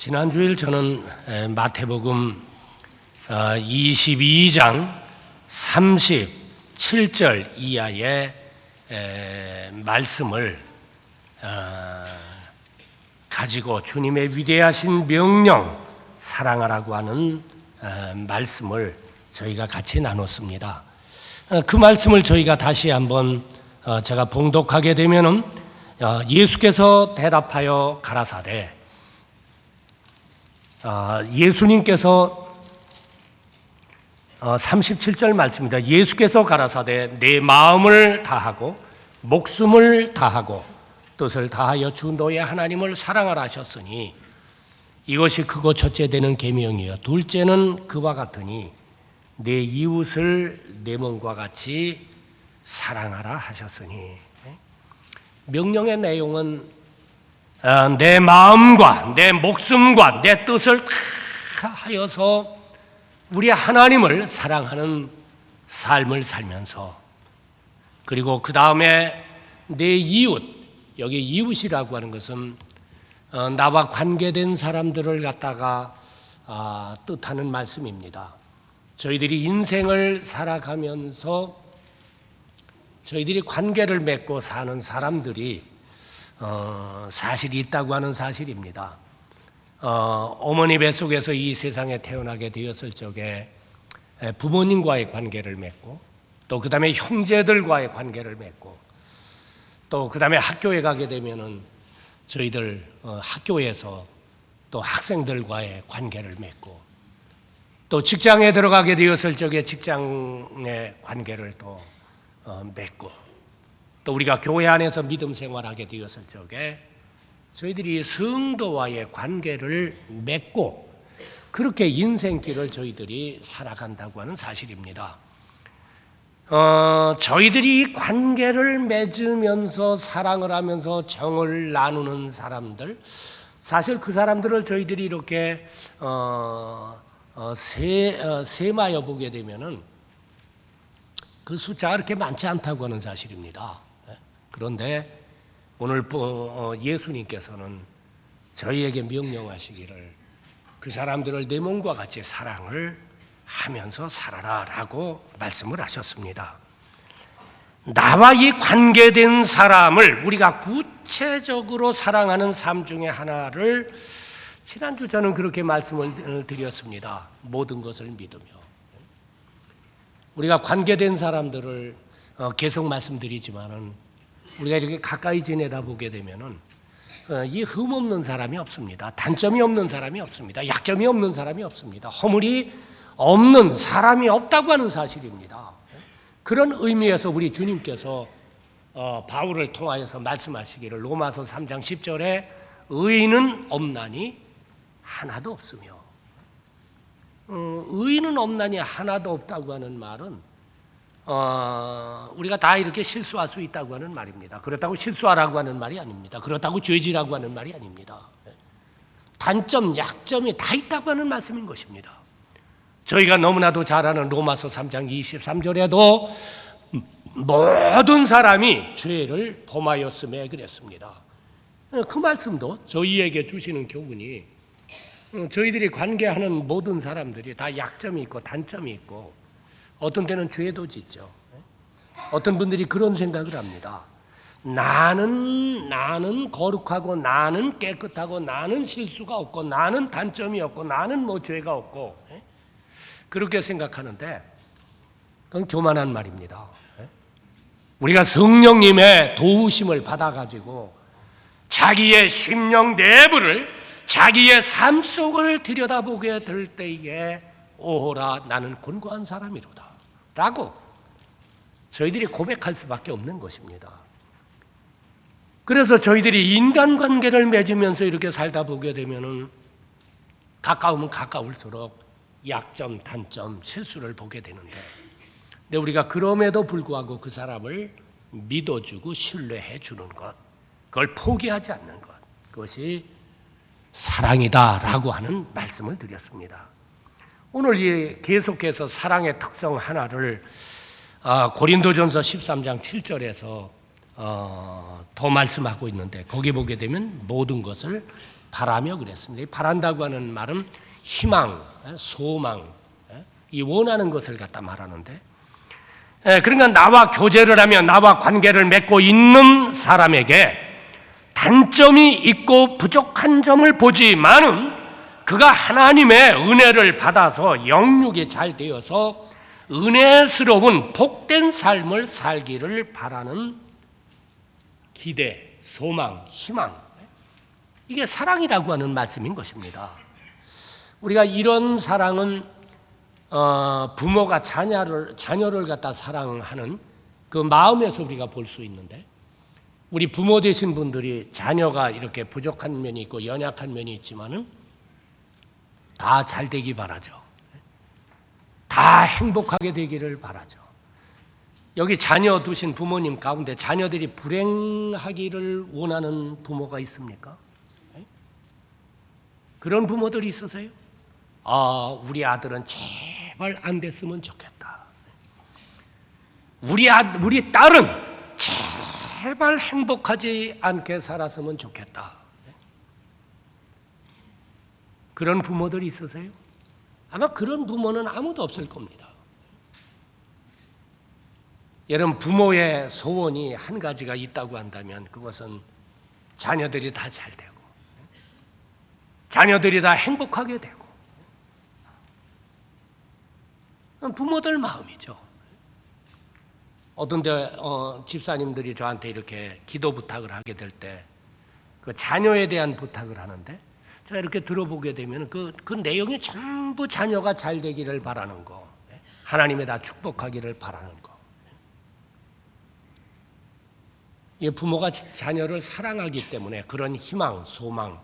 지난 주일 저는 마태복음 22장 37절 이하의 말씀을 가지고 주님의 위대하신 명령, 사랑하라고 하는 말씀을 저희가 같이 나눴습니다. 그 말씀을 저희가 다시 한번 제가 봉독하게 되면은 예수께서 대답하여 가라사대, 예수님께서 37절 말씀입니다. 예수께서 가라사대 내 마음을 다하고 목숨을 다하고 뜻을 다하여 주 너의 하나님을 사랑하라 하셨으니 이것이 크고 첫째 되는 계명이요 둘째는 그와 같으니 내 이웃을 내 몸과 같이 사랑하라 하셨으니, 명령의 내용은 내 마음과 내 목숨과 내 뜻을 다 하여서 우리 하나님을 사랑하는 삶을 살면서, 그리고 그 다음에 내 이웃, 여기 이웃이라고 하는 것은 나와 관계된 사람들을 갖다가 뜻하는 말씀입니다. 저희들이 인생을 살아가면서 저희들이 관계를 맺고 사는 사람들이 사실이 있다고 하는 사실입니다. 어머니 뱃속에서 이 세상에 태어나게 되었을 적에 부모님과의 관계를 맺고, 또 그 다음에 형제들과의 관계를 맺고, 또 그 다음에 학교에 가게 되면은 저희들 학교에서 또 학생들과의 관계를 맺고, 또 직장에 들어가게 되었을 적에 직장의 관계를 또 맺고, 또 우리가 교회 안에서 믿음 생활하게 되었을 적에 저희들이 성도와의 관계를 맺고, 그렇게 인생길을 저희들이 살아간다고 하는 사실입니다. 저희들이 관계를 맺으면서 사랑을 하면서 정을 나누는 사람들, 사실 그 사람들을 저희들이 이렇게 세마여 보게 되면은 그 숫자가 그렇게 많지 않다고 하는 사실입니다. 그런데 오늘 예수님께서는 저희에게 명령하시기를 그 사람들을 내 몸과 같이 사랑을 하면서 살아라라고 말씀을 하셨습니다. 나와 이 관계된 사람을 우리가 구체적으로 사랑하는 삶 중에 하나를 지난주 저는 그렇게 말씀을 드렸습니다. 모든 것을 믿으며. 우리가 관계된 사람들을 계속 말씀드리지만은 우리가 이렇게 가까이 지내다 보게 되면은 이 흠없는 사람이 없습니다. 단점이 없는 사람이 없습니다. 약점이 없는 사람이 없습니다. 허물이 없는 사람이 없다고 하는 사실입니다. 그런 의미에서 우리 주님께서 바울을 통하여서 말씀하시기를 로마서 3장 10절에 의인은 없나니 하나도 없으며, 의인은 없나니 하나도 없다고 하는 말은 우리가 다 이렇게 실수할 수 있다고 하는 말입니다. 그렇다고 실수하라고 하는 말이 아닙니다. 그렇다고 죄지라고 하는 말이 아닙니다. 단점, 약점이 다 있다고 하는 말씀인 것입니다. 저희가 너무나도 잘 아는 로마서 3장 23절에도 모든 사람이 죄를 범하였음에 그랬습니다. 그 말씀도 저희에게 주시는 교훈이 저희들이 관계하는 모든 사람들이 다 약점이 있고 단점이 있고 어떤 때는 죄도 짓죠. 어떤 분들이 그런 생각을 합니다. 나는 거룩하고 나는 깨끗하고 나는 실수가 없고 나는 단점이 없고 나는 뭐 죄가 없고, 그렇게 생각하는데 그건 교만한 말입니다. 우리가 성령님의 도우심을 받아가지고 자기의 심령 내부를, 자기의 삶 속을 들여다보게 될 때에 오호라 나는 곤고한 사람이로다 라고 저희들이 고백할 수밖에 없는 것입니다. 그래서 저희들이 인간관계를 맺으면서 이렇게 살다 보게 되면은 가까우면 가까울수록 약점, 단점, 실수를 보게 되는데, 근데 우리가 그럼에도 불구하고 그 사람을 믿어주고 신뢰해 주는 것, 그걸 포기하지 않는 것, 그것이 사랑이다라고 하는 말씀을 드렸습니다. 오늘 계속해서 사랑의 특성 하나를 고린도전서 13장 7절에서 더 말씀하고 있는데, 거기 보게 되면 모든 것을 바라며 그랬습니다. 이 바란다고 하는 말은 희망, 소망, 이 원하는 것을 갖다 말하는데, 그러니까 나와 교제를 하며 나와 관계를 맺고 있는 사람에게 단점이 있고 부족한 점을 보지만은 그가 하나님의 은혜를 받아서 영육이 잘 되어서 은혜스러운 복된 삶을 살기를 바라는 기대, 소망, 희망, 이게 사랑이라고 하는 말씀인 것입니다. 우리가 이런 사랑은 부모가 자녀를 갖다 사랑하는 그 마음에서 우리가 볼 수 있는데, 우리 부모 되신 분들이 자녀가 이렇게 부족한 면이 있고 연약한 면이 있지만은 다 잘 되기 바라죠. 다 행복하게 되기를 바라죠. 여기 자녀 두신 부모님 가운데 자녀들이 불행하기를 원하는 부모가 있습니까? 그런 부모들이 있으세요? 우리 아들은 제발 안 됐으면 좋겠다. 우리 딸은 제발 행복하지 않게 살았으면 좋겠다. 그런 부모들이 있으세요? 아마 그런 부모는 아무도 없을 겁니다. 여러분, 부모의 소원이 한 가지가 있다고 한다면 그것은 자녀들이 다 잘 되고 자녀들이 다 행복하게 되고, 부모들 마음이죠. 어떤 데 집사님들이 저한테 이렇게 기도 부탁을 하게 될 때 그 자녀에 대한 부탁을 하는데, 제가 이렇게 들어보게 되면 그 내용이 전부 자녀가 잘 되기를 바라는 거, 하나님이 다 축복하기를 바라는 거. 이 부모가 자녀를 사랑하기 때문에 그런 희망, 소망,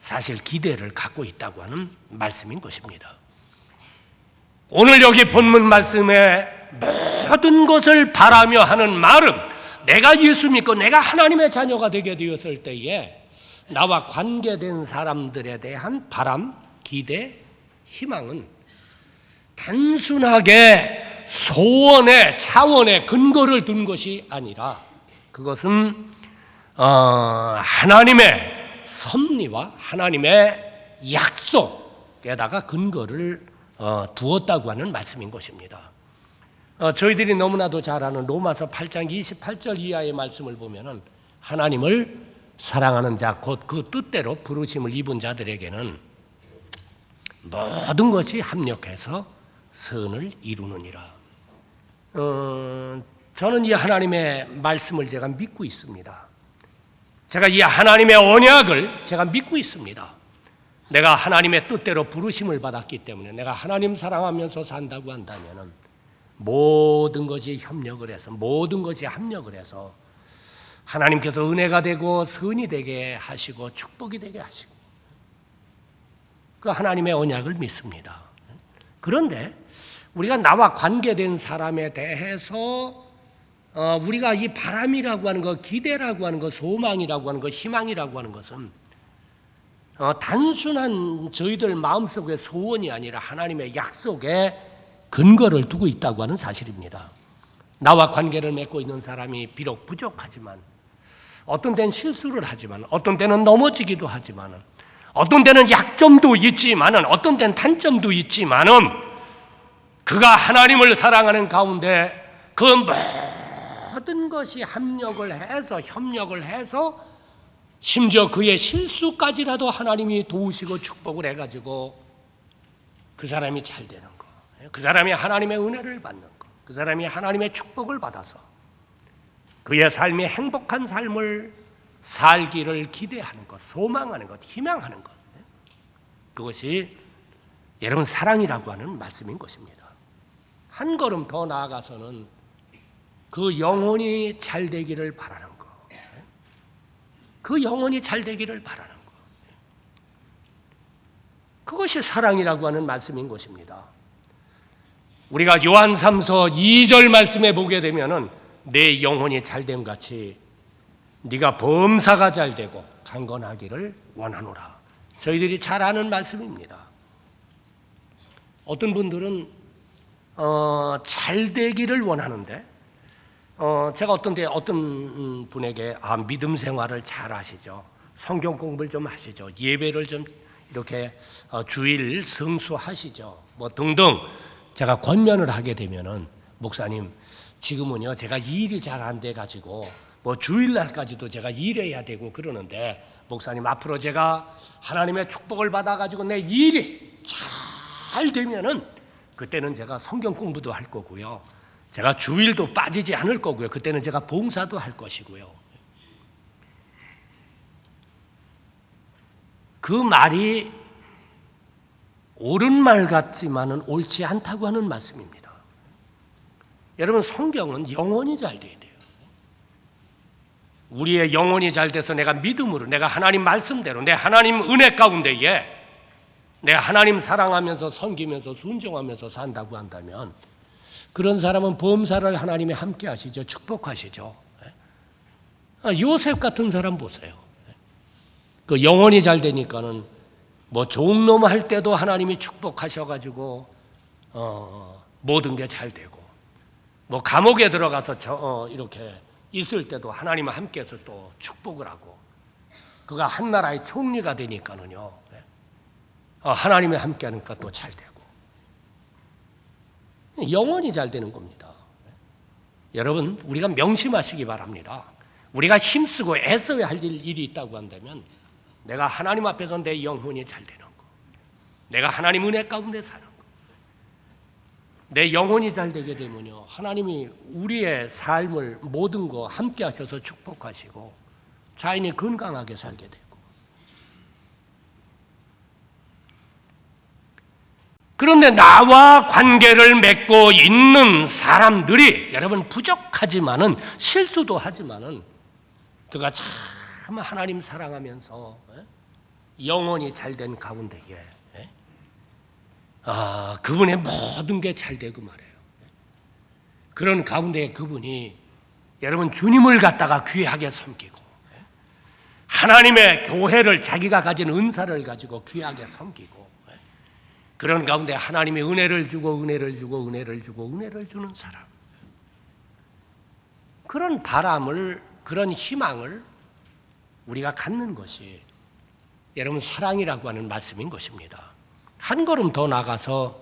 사실 기대를 갖고 있다고 하는 말씀인 것입니다. 오늘 여기 본문 말씀에 모든 것을 바라며 하는 말은 내가 예수 믿고 내가 하나님의 자녀가 되게 되었을 때에 나와 관계된 사람들에 대한 바람, 기대, 희망은 단순하게 소원의 차원의 근거를 둔 것이 아니라 그것은 하나님의 섭리와 하나님의 약속에다가 근거를 두었다고 하는 말씀인 것입니다. 저희들이 너무나도 잘 아는 로마서 8장 28절 이하의 말씀을 보면은 하나님을 사랑하는 자, 곧 그 뜻대로 부르심을 입은 자들에게는 모든 것이 합력해서 선을 이루느니라. 저는 이 하나님의 말씀을 제가 믿고 있습니다. 제가 이 하나님의 언약을 제가 믿고 있습니다. 내가 하나님의 뜻대로 부르심을 받았기 때문에 내가 하나님 사랑하면서 산다고 한다면 모든 것이 협력을 해서, 모든 것이 합력을 해서 하나님께서 은혜가 되고 선이 되게 하시고 축복이 되게 하시고, 그 하나님의 언약을 믿습니다. 그런데 우리가 나와 관계된 사람에 대해서 우리가 이 바람이라고 하는 것, 기대라고 하는 것, 소망이라고 하는 것, 희망이라고 하는 것은 단순한 저희들 마음속의 소원이 아니라 하나님의 약속에 근거를 두고 있다고 하는 사실입니다. 나와 관계를 맺고 있는 사람이 비록 부족하지만, 어떤 때는 실수를 하지만, 어떤 때는 넘어지기도 하지만, 어떤 때는 약점도 있지만, 어떤 때는 단점도 있지만, 그가 하나님을 사랑하는 가운데 그 모든 것이 합력을 해서, 협력을 해서, 심지어 그의 실수까지라도 하나님이 도우시고 축복을 해가지고 그 사람이 잘 되는 거, 그 사람이 하나님의 은혜를 받는 거, 그 사람이 하나님의 축복을 받아서 그의 삶이 행복한 삶을 살기를 기대하는 것, 소망하는 것, 희망하는 것, 그것이 여러분 사랑이라고 하는 말씀인 것입니다. 한 걸음 더 나아가서는 그 영혼이 잘 되기를 바라는 것, 그 영혼이 잘 되기를 바라는 것, 그것이 사랑이라고 하는 말씀인 것입니다. 우리가 요한 3서 2절 말씀에 보게 되면은 내 영혼이 잘됨 같이 네가 범사가 잘 되고 강건하기를 원하노라. 저희들이 잘 아는 말씀입니다. 어떤 분들은 잘 되기를 원하는데, 제가 어떤 분에게 믿음 생활을 잘 하시죠. 성경 공부를 좀 하시죠. 예배를 좀 이렇게 주일 성수하시죠. 뭐 등등 제가 권면을 하게 되면은 목사님 지금은요 제가 일이 잘 안 돼 가지고 뭐 주일날까지도 제가 일해야 되고 그러는데 목사님 앞으로 제가 하나님의 축복을 받아 가지고 내 일이 잘 되면은 그때는 제가 성경 공부도 할 거고요. 제가 주일도 빠지지 않을 거고요. 그때는 제가 봉사도 할 것이고요. 그 말이 옳은 말 같지만은 옳지 않다고 하는 말씀입니다. 여러분 성경은 영혼이 잘 돼야 돼요. 우리의 영혼이 잘 돼서 내가 믿음으로 내가 하나님 말씀대로 내 하나님 은혜 가운데에 내가 하나님 사랑하면서 섬기면서 순종하면서 산다고 한다면 그런 사람은 범사를 하나님이 함께 하시죠. 축복하시죠. 요셉 같은 사람 보세요. 그 영혼이 잘 되니까는 뭐 종놈 할 때도 하나님이 축복하셔가지고 모든 게 잘 되고 뭐 감옥에 들어가서 이렇게 있을 때도 하나님과 함께해서 또 축복을 하고 그가 한 나라의 총리가 되니까는요 하나님이 함께하니까 또 잘 되고 영혼이 잘 되는 겁니다. 여러분 우리가 명심하시기 바랍니다. 우리가 힘쓰고 애써야 할 일이 있다고 한다면 내가 하나님 앞에서 내 영혼이 잘 되는 거, 내가 하나님 은혜 가운데 사는 거, 내 영혼이 잘 되게 되면요 하나님이 우리의 삶을 모든 거 함께 하셔서 축복하시고 자연이 건강하게 살게 되고 그런데 나와 관계를 맺고 있는 사람들이 여러분 부족하지만은 실수도 하지만은 그가 참 하나님 사랑하면서 영혼이 잘된 가운데에 그분의 모든 게 잘 되고 말해요. 그런 가운데에 그분이 여러분 주님을 갖다가 귀하게 섬기고 하나님의 교회를 자기가 가진 은사를 가지고 귀하게 섬기고 그런 가운데 하나님의 은혜를 주고 은혜를 주고 은혜를 주고 은혜를 주는 사람 그런 바람을 그런 희망을 우리가 갖는 것이 여러분 사랑이라고 하는 말씀인 것입니다. 한 걸음 더 나가서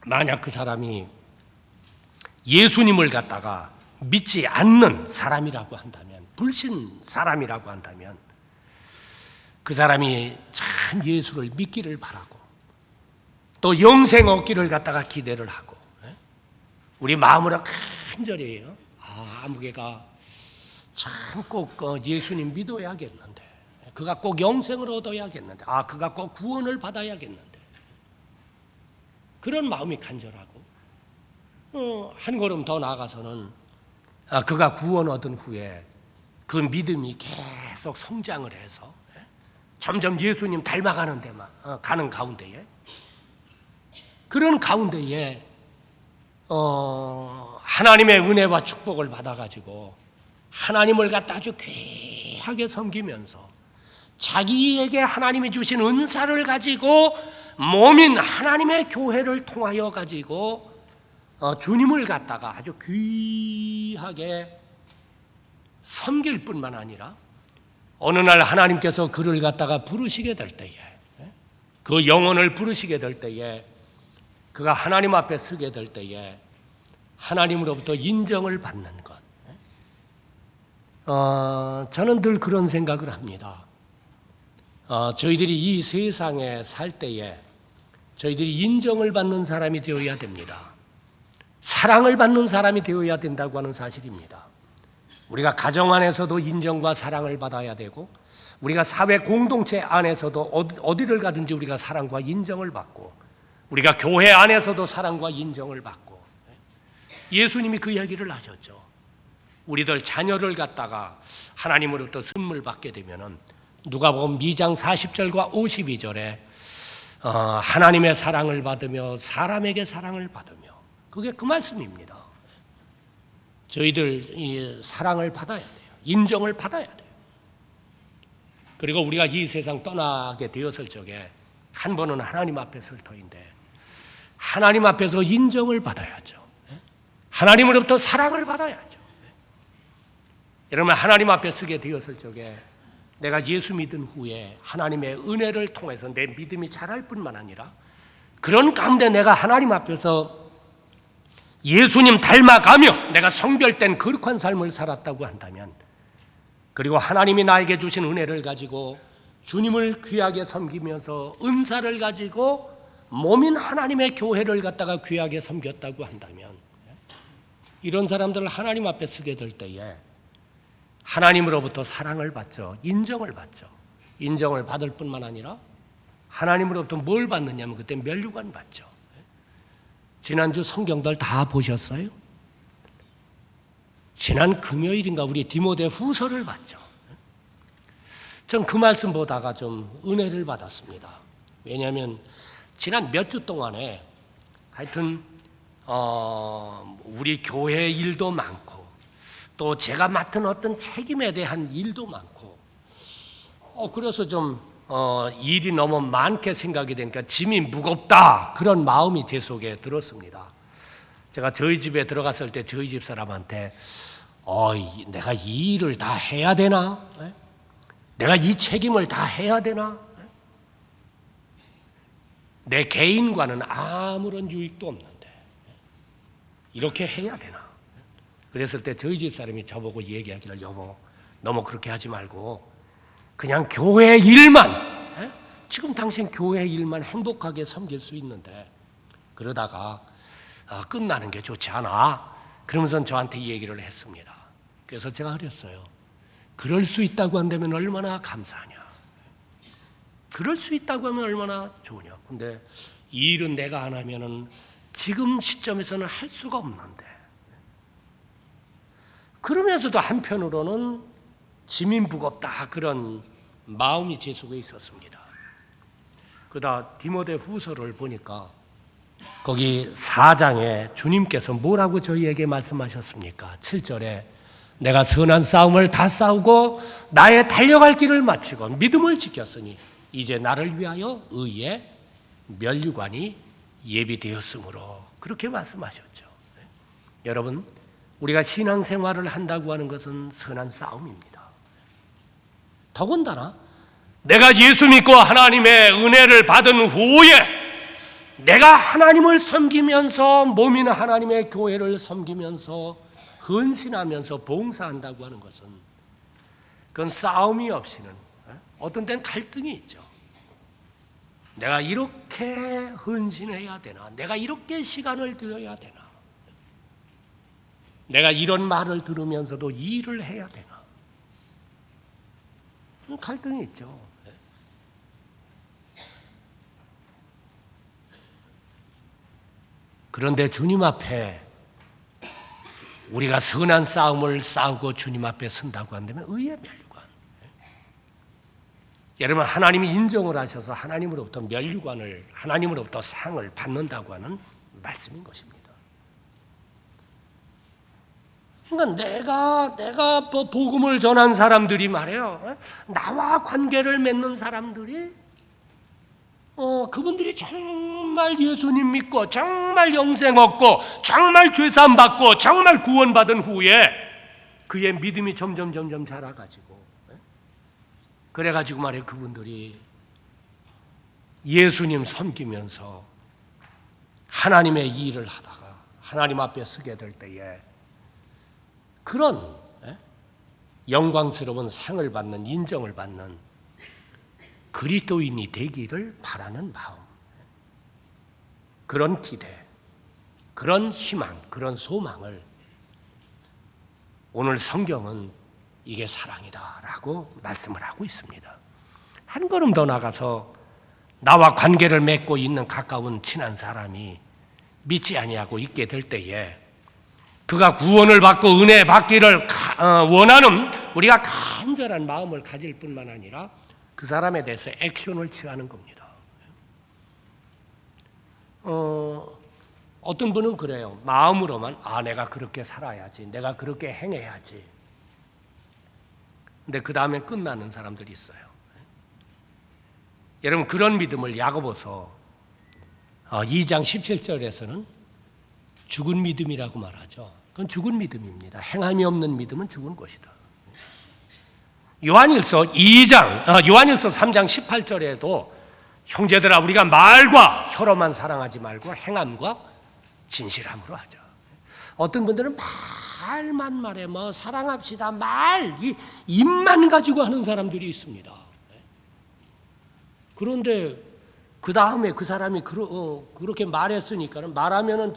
만약 그 사람이 예수님을 갖다가 믿지 않는 사람이라고 한다면 불신 사람이라고 한다면 그 사람이 참 예수를 믿기를 바라고 또 영생 얻기를 갖다가 기대를 하고 우리 마음으로 간절해요. 아무개가 참 꼭 예수님 믿어야겠는데 그가 꼭 영생을 얻어야겠는데 그가 꼭 구원을 받아야겠는데 그런 마음이 간절하고 한 걸음 더 나아가서는 그가 구원 얻은 후에 그 믿음이 계속 성장을 해서 점점 예수님 닮아가는 데만 가는 가운데에 그런 가운데에 하나님의 은혜와 축복을 받아가지고 하나님을 갖다 아주 귀하게 섬기면서 자기에게 하나님이 주신 은사를 가지고 몸인 하나님의 교회를 통하여 가지고 주님을 갖다가 아주 귀하게 섬길 뿐만 아니라 어느 날 하나님께서 그를 갖다가 부르시게 될 때에 그 영혼을 부르시게 될 때에 그가 하나님 앞에 서게 될 때에 하나님으로부터 인정을 받는 것. 저는 늘 그런 생각을 합니다. 저희들이 이 세상에 살 때에 저희들이 인정을 받는 사람이 되어야 됩니다. 사랑을 받는 사람이 되어야 된다고 하는 사실입니다. 우리가 가정 안에서도 인정과 사랑을 받아야 되고 우리가 사회 공동체 안에서도 어디를 가든지 우리가 사랑과 인정을 받고 우리가 교회 안에서도 사랑과 인정을 받고 예수님이 그 이야기를 하셨죠. 우리들 자녀를 갖다가 하나님으로부터 선물 받게 되면은 누가복음 2장 40절과 52절에 하나님의 사랑을 받으며 사람에게 사랑을 받으며 그게 그 말씀입니다. 저희들 이 사랑을 받아야 돼요. 인정을 받아야 돼요. 그리고 우리가 이 세상 떠나게 되었을 적에 한 번은 하나님 앞에 설 터인데 하나님 앞에서 인정을 받아야죠. 하나님으로부터 사랑을 받아야죠. 여러분, 하나님 앞에 서게 되었을 적에 내가 예수 믿은 후에 하나님의 은혜를 통해서 내 믿음이 자랄 뿐만 아니라 그런 가운데 내가 하나님 앞에서 예수님 닮아가며 내가 성별된 거룩한 삶을 살았다고 한다면, 그리고 하나님이 나에게 주신 은혜를 가지고 주님을 귀하게 섬기면서 은사를 가지고 몸인 하나님의 교회를 갖다가 귀하게 섬겼다고 한다면, 이런 사람들을 하나님 앞에 서게 될 때에 하나님으로부터 사랑을 받죠. 인정을 받죠. 인정을 받을 뿐만 아니라 하나님으로부터 뭘 받느냐면 그때 면류관 받죠. 지난주 성경들 다 보셨어요? 지난 금요일인가 우리 디모데 후서를 봤죠. 전 그 말씀 보다가 좀 은혜를 받았습니다. 왜냐하면 지난 몇 주 동안에 하여튼 우리 교회 일도 많고 또 제가 맡은 어떤 책임에 대한 일도 많고 그래서 좀 일이 너무 많게 생각이 되니까 짐이 무겁다, 그런 마음이 제 속에 들었습니다. 제가 저희 집에 들어갔을 때 저희 집 사람한테 내가 이 일을 다 해야 되나? 내가 이 책임을 다 해야 되나? 내 개인과는 아무런 유익도 없는데 이렇게 해야 되나? 그랬을 때 저희 집 사람이 저보고 얘기하기를, 여보, 너무 그렇게 하지 말고 그냥 교회 일만, 지금 당신 교회 일만 행복하게 섬길 수 있는데 그러다가 끝나는 게 좋지 않아? 그러면서 저한테 이 얘기를 했습니다. 그래서 제가 그랬어요. 그럴 수 있다고 한다면 얼마나 감사하냐. 그럴 수 있다고 하면 얼마나 좋으냐. 근데 이 일은 내가 안 하면은 지금 시점에서는 할 수가 없는데, 그러면서도 한편으로는 짐이 무겁다, 그런 마음이 제 속에 있었습니다. 그러다 디모데 후서를 보니까 거기 4장에 주님께서 뭐라고 저희에게 말씀하셨습니까? 7절에 내가 선한 싸움을 다 싸우고 나의 달려갈 길을 마치고 믿음을 지켰으니 이제 나를 위하여 의의 면류관이 예비되었으므로, 그렇게 말씀하셨죠. 여러분, 우리가 신앙생활을 한다고 하는 것은 선한 싸움입니다. 더군다나 내가 예수 믿고 하나님의 은혜를 받은 후에 내가 하나님을 섬기면서 몸인 하나님의 교회를 섬기면서 헌신하면서 봉사한다고 하는 것은 그건 싸움이 없이는, 어떤 때는 갈등이 있죠. 내가 이렇게 헌신해야 되나? 내가 이렇게 시간을 들여야 되나? 내가 이런 말을 들으면서도 이 일을 해야 되나? 갈등이 있죠. 그런데 주님 앞에 우리가 선한 싸움을 싸우고 주님 앞에 선다고 한다면 의의 면류관. 여러분, 하나님이 인정을 하셔서 하나님으로부터 면류관을, 하나님으로부터 상을 받는다고 하는 말씀인 것입니다. 그러니까 내가 복음을 전한 사람들이 말이에요, 나와 관계를 맺는 사람들이 그분들이 정말 예수님 믿고 정말 영생 얻고 정말 죄사함 받고 정말 구원받은 후에 그의 믿음이 점점 자라가지고, 그래가지고 말이에요, 그분들이 예수님 섬기면서 하나님의 일을 하다가 하나님 앞에 서게 될 때에 그런 영광스러운 상을 받는, 인정을 받는 그리스도인이 되기를 바라는 마음, 그런 기대, 그런 희망, 그런 소망을 오늘 성경은 이게 사랑이다라고 말씀을 하고 있습니다. 한 걸음 더 나가서 나와 관계를 맺고 있는 가까운 친한 사람이 믿지 아니하고 있게 될 때에 그가 구원을 받고 은혜 받기를 원하는 우리가 간절한 마음을 가질 뿐만 아니라 그 사람에 대해서 액션을 취하는 겁니다. 어떤 분은 그래요. 마음으로만 내가 그렇게 살아야지, 내가 그렇게 행해야지. 근데 그 다음에 끝나는 사람들이 있어요. 여러분, 그런 믿음을 야고보서 2장 17절에서는 죽은 믿음이라고 말하죠. 그건 죽은 믿음입니다. 행함이 없는 믿음은 죽은 것이다. 요한일서 3장 18절에도 형제들아 우리가 말과 혀로만 사랑하지 말고 행함과 진실함으로 하자. 어떤 분들은 말만 말해 사랑합시다 이 입만 가지고 하는 사람들이 있습니다. 그런데 그 다음에 그 사람이 그렇게 말했으니까 말하면은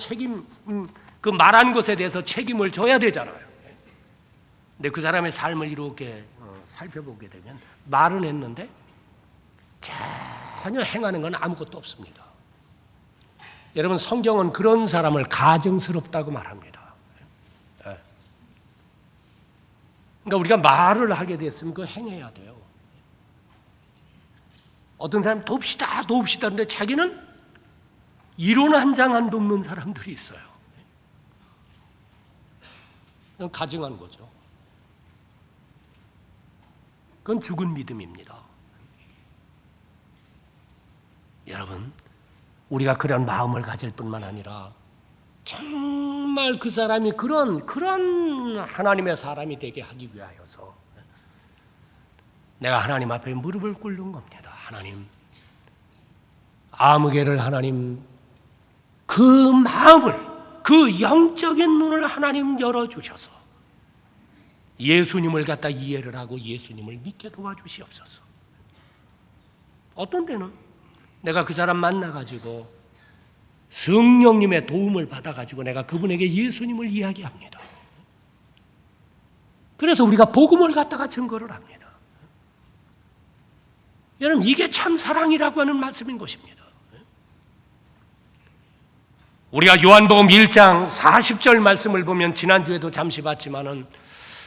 그 말한 것에 대해서 책임을 져야 되잖아요. 근데 그 사람의 삶을 이렇게 살펴보게 되면 말은 했는데 전혀 행하는 건 아무것도 없습니다. 여러분, 성경은 그런 사람을 가증스럽다고 말합니다. 그러니까 우리가 말을 하게 됐으면 그거 행해야 돼요. 어떤 사람 돕시다 근데 자기는 이론 한 장 안 돕는 사람들이 있어요. 그건 가증한 거죠. 그건 죽은 믿음입니다. 여러분, 우리가 그런 마음을 가질 뿐만 아니라 정말 그 사람이 그런 하나님의 사람이 되게 하기 위하여서 내가 하나님 앞에 무릎을 꿇는 겁니다. 하나님, 아무개를 하나님 그 마음을, 그 영적인 눈을 하나님 열어주셔서 예수님을 갖다 이해를 하고 예수님을 믿게 도와주시옵소서. 어떤 때는 내가 그 사람 만나가지고 성령님의 도움을 받아가지고 내가 그분에게 예수님을 이야기합니다. 그래서 우리가 복음을 갖다가 증거를 합니다. 여러분, 이게 참 사랑이라고 하는 말씀인 것입니다. 우리가 요한복음 1장 40절 말씀을 보면 지난주에도 잠시 봤지만은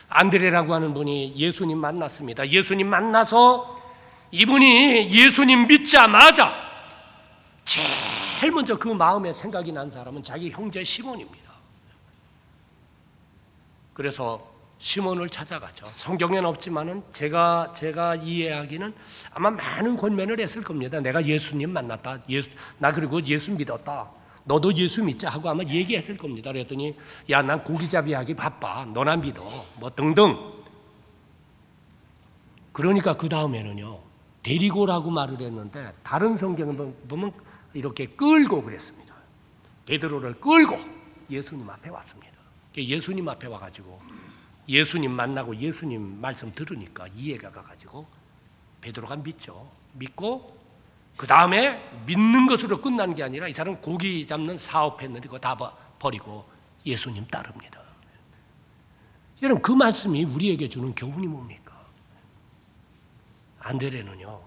안드레라고 하는 분이 예수님 만났습니다. 예수님 만나서 이분이 예수님 믿자마자 제일 먼저 그 마음에 생각이 난 사람은 자기 형제 시몬입니다. 그래서 시몬을 찾아가죠. 성경에는 없지만은 제가 이해하기는 아마 많은 권면을 했을 겁니다. 내가 예수님 만났다. 나 그리고 예수 믿었다. 너도 예수 믿자 하고 아마 얘기했을 겁니다. 그랬더니 야, 난 고기잡이 하기 바빠. 너나 믿어. 뭐 등등. 그러니까 그 다음에는요, 데리고라고 말을 했는데 다른 성경을 보면 이렇게 끌고 그랬습니다. 베드로를 끌고 예수님 앞에 왔습니다. 예수님 앞에 와가지고 예수님 만나고 예수님 말씀 들으니까 이해가 가가지고 베드로가 믿죠. 믿고 그 다음에 믿는 것으로 끝난 게 아니라 이 사람 고기 잡는 사업했는데 그거 다 버리고 예수님 따릅니다. 여러분, 그 말씀이 우리에게 주는 교훈이 뭡니까? 안드레는요,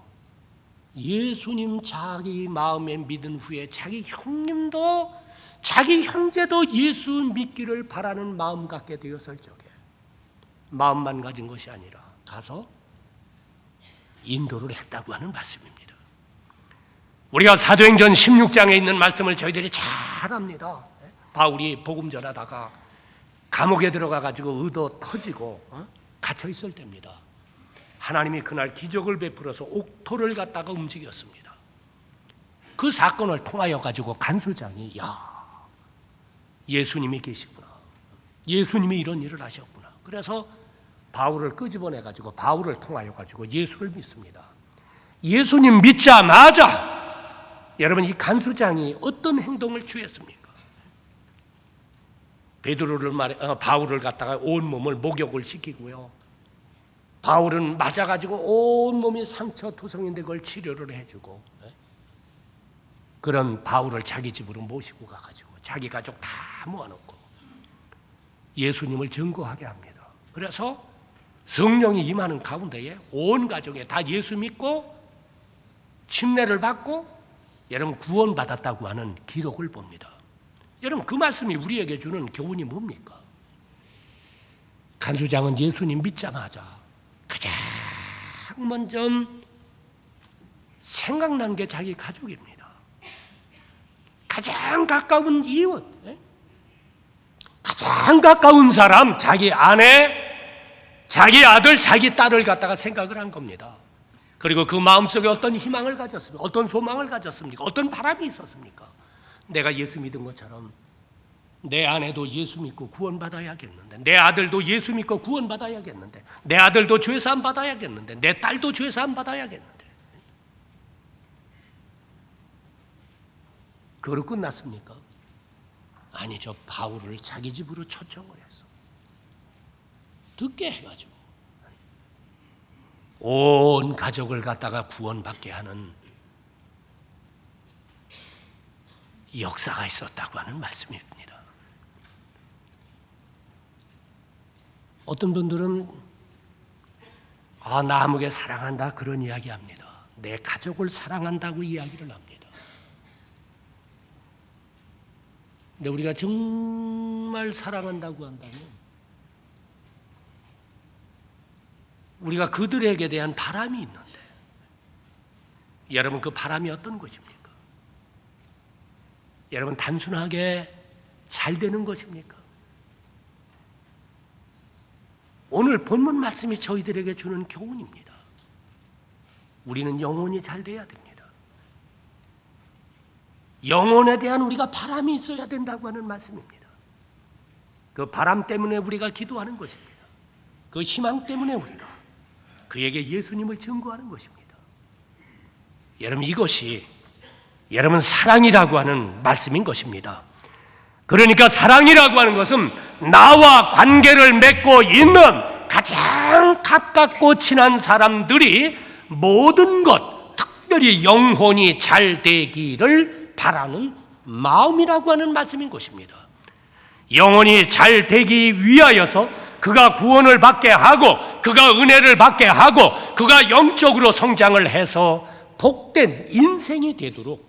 예수님 자기 마음에 믿은 후에 자기 형님도 자기 형제도 예수 믿기를 바라는 마음 갖게 되었을 적에 마음만 가진 것이 아니라 가서 인도를 했다고 하는 말씀입니다. 우리가 사도행전 16장에 있는 말씀을 저희들이 잘 압니다. 바울이 복음 전하다가 감옥에 들어가가지고 의도 터지고 갇혀 있을 때입니다. 하나님이 그날 기적을 베풀어서 옥토를 갖다가 움직였습니다. 그 사건을 통하여 가지고 간수장이 예수님이 계시구나. 예수님이 이런 일을 하셨구나. 그래서 바울을 끄집어내 가지고 바울을 통하여 가지고 예수를 믿습니다. 예수님 믿자마자 여러분, 이 간수장이 어떤 행동을 취했습니까? 바울을 갖다가 온 몸을 목욕을 시키고요. 바울은 맞아가지고 온 몸이 상처 투성인데 그걸 치료를 해주고, 그런 바울을 자기 집으로 모시고 가가지고 자기 가족 다 모아놓고 예수님을 증거하게 합니다. 그래서 성령이 임하는 가운데에 온 가족에 다 예수 믿고 침례를 받고 여러분 구원받았다고 하는 기록을 봅니다. 여러분, 그 말씀이 우리에게 주는 교훈이 뭡니까? 간수장은 예수님 믿자마자 가장 먼저 생각난 게 자기 가족입니다. 가장 가까운 이웃, 가장 가까운 사람, 자기 아내, 자기 아들, 자기 딸을 갖다가 생각을 한 겁니다. 그리고 그 마음속에 어떤 희망을 가졌습니까? 어떤 소망을 가졌습니까? 어떤 바람이 있었습니까? 내가 예수 믿은 것처럼 내 아내도 예수 믿고 구원받아야겠는데, 내 아들도 예수 믿고 구원받아야겠는데, 내 아들도 죄사함 받아야겠는데, 내 딸도 죄사함 받아야겠는데. 그걸로 끝났습니까? 아니죠. 바울을 자기 집으로 초청을 했어. 듣게 해가지고 온 가족을 갖다가 구원받게 하는 역사가 있었다고 하는 말씀입니다. 어떤 분들은 나 아무개 사랑한다 그런 이야기합니다. 내 가족을 사랑한다고 이야기를 합니다. 근데 우리가 정말 사랑한다고 한다면 우리가 그들에게 대한 바람이 있는데, 여러분 그 바람이 어떤 것입니까? 여러분 단순하게 잘 되는 것입니까? 오늘 본문 말씀이 저희들에게 주는 교훈입니다. 우리는 영혼이 잘 돼야 됩니다. 영혼에 대한 우리가 바람이 있어야 된다고 하는 말씀입니다. 그 바람 때문에 우리가 기도하는 것입니다. 그 희망 때문에 우리가 그에게 예수님을 증거하는 것입니다. 여러분 이것이 여러분 사랑이라고 하는 말씀인 것입니다. 그러니까 사랑이라고 하는 것은 나와 관계를 맺고 있는 가장 가깝고 친한 사람들이 모든 것, 특별히 영혼이 잘 되기를 바라는 마음이라고 하는 말씀인 것입니다. 영혼이 잘 되기 위하여서 그가 구원을 받게 하고 그가 은혜를 받게 하고 그가 영적으로 성장을 해서 복된 인생이 되도록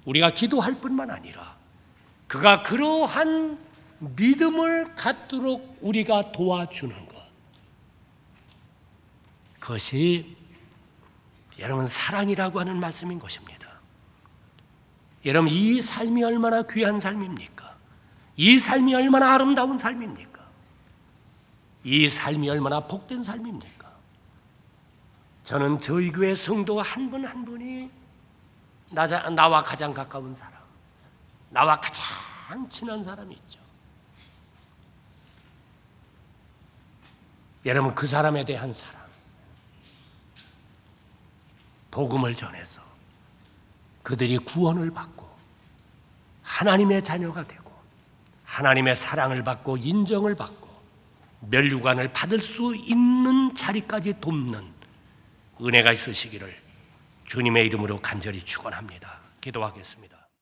우리가 기도할 뿐만 아니라 그가 그러한 믿음을 갖도록 우리가 도와주는 것, 그것이 여러분 사랑이라고 하는 말씀인 것입니다. 여러분 이 삶이 얼마나 귀한 삶입니까? 이 삶이 얼마나 아름다운 삶입니까? 이 삶이 얼마나 복된 삶입니까? 저는 저희 교회 성도 한 분 한 분이 나와 가장 가까운 사람, 나와 가장 친한 사람이 있죠. 여러분 그 사람에 대한 사랑, 복음을 전해서 그들이 구원을 받고 하나님의 자녀가 되고 하나님의 사랑을 받고 인정을 받고 면류관을 받을 수 있는 자리까지 돕는 은혜가 있으시기를 주님의 이름으로 간절히 축원합니다. 기도하겠습니다.